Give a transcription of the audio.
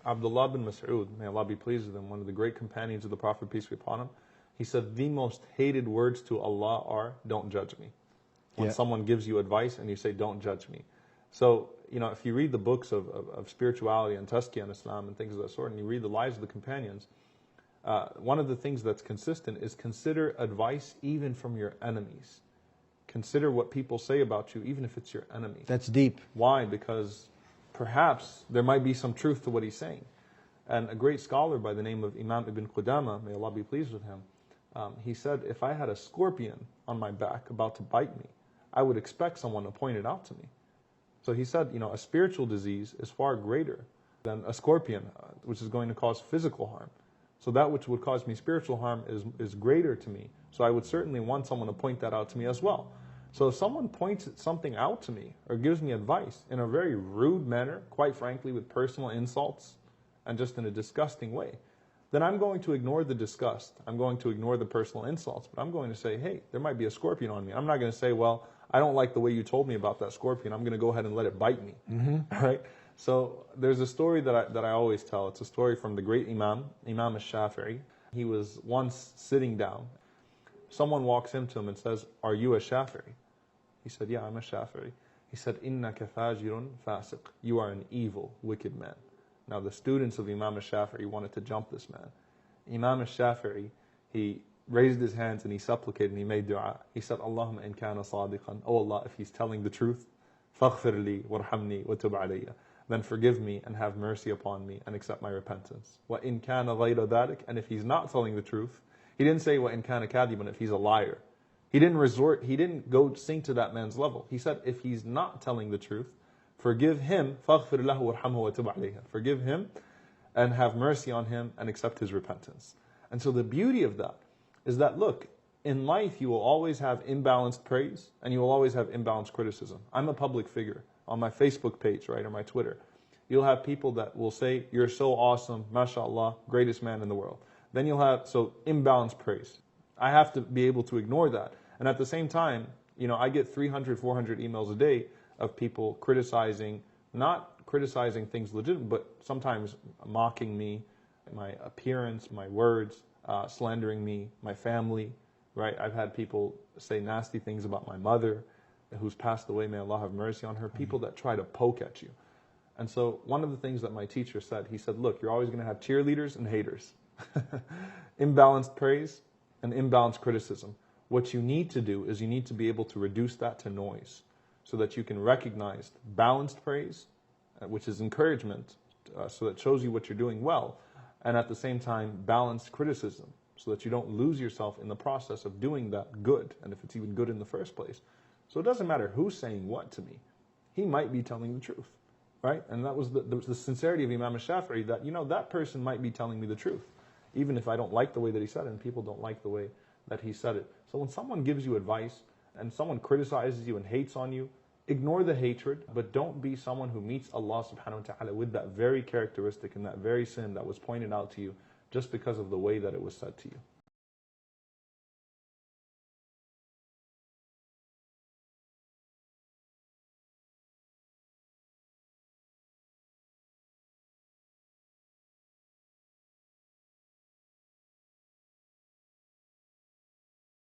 Abdullah bin Mas'ud, may Allah be pleased with him, one of the great companions of the Prophet, peace be upon him, he said, the most hated words to Allah are, don't judge me. When someone gives you advice and you say, don't judge me. So, if you read the books of spirituality and tazkiyah in Islam and things of that sort, and you read the lives of the companions, one of the things that's consistent is consider advice even from your enemies. Consider what people say about you, even if it's your enemy. That's deep. Why? Because perhaps there might be some truth to what he's saying. And a great scholar by the name of Imam Ibn Qudama, may Allah be pleased with him, he said, if I had a scorpion on my back about to bite me, I would expect someone to point it out to me. So he said, a spiritual disease is far greater than a scorpion, which is going to cause physical harm. So that which would cause me spiritual harm is greater to me. So I would certainly want someone to point that out to me as well. So if someone points something out to me or gives me advice in a very rude manner, quite frankly, with personal insults and just in a disgusting way, then I'm going to ignore the disgust. I'm going to ignore the personal insults, but I'm going to say, hey, there might be a scorpion on me. I'm not going to say, well, I don't like the way you told me about that scorpion. I'm going to go ahead and let it bite me. Right? So there's a story that I always tell. It's a story from the great Imam al-Shafi'i. He was once sitting down. Someone walks into him and says, are you a Shafi'i? He said, yeah, I'm a Shafi'i. He said, إِنَّكَ فَاجِرٌ فَاسِقٌ. You are an evil, wicked man. Now the students of Imam al-Shafi'i wanted to jump this man. Imam al-Shafi'i, he raised his hands and he supplicated and he made dua. He said, Allahumma in kana sadiqan. Oh Allah, if he's telling the truth, فَاغْفِرْ لِي وَارْحَمْنِي وَتُبْ عَلَيَّ. Then forgive me and have mercy upon me and accept my repentance. وَإِن كَانَ غَيْرَ ذَلِكَ. And if he's not telling the truth, he didn't say وَإِن كَانَ كَاذِبًا, if he's a liar. He didn't go sink to that man's level. He said, if he's not telling the truth, forgive him, فَاغْفِرْ لَهُ وَارْحَمْهُ وَتُبْ عَلَيْهِ. Forgive him and have mercy on him and accept his repentance. And so the beauty of that is that, look, in life you will always have imbalanced praise and you will always have imbalanced criticism. I'm a public figure on my Facebook page, right, or my Twitter. You'll have people that will say, you're so awesome, mashallah, greatest man in the world. Then you'll have, imbalanced praise. I have to be able to ignore that. And at the same time, I get 300, 400 emails a day of people criticizing, not criticizing things legitimate, but sometimes mocking me, my appearance, my words, slandering me, my family, right? I've had people say nasty things about my mother, who's passed away, may Allah have mercy on her, people that try to poke at you. And so one of the things that my teacher said, he said, look, you're always going to have cheerleaders and haters. Imbalanced praise and imbalanced criticism. What you need to do is you need to be able to reduce that to noise so that you can recognize balanced praise, which is encouragement, so that shows you what you're doing well, and at the same time, balanced criticism, so that you don't lose yourself in the process of doing that good, and if it's even good in the first place. So it doesn't matter who's saying what to me. He might be telling the truth, right? And that was the sincerity of Imam al-Shafi'i, that, that person might be telling me the truth, even if I don't like the way that he said it, and people don't like the way that he said it. So when someone gives you advice, and someone criticizes you and hates on you, ignore the hatred, but don't be someone who meets Allah subhanahu wa ta'ala with that very characteristic and that very sin that was pointed out to you just because of the way that it was said to you.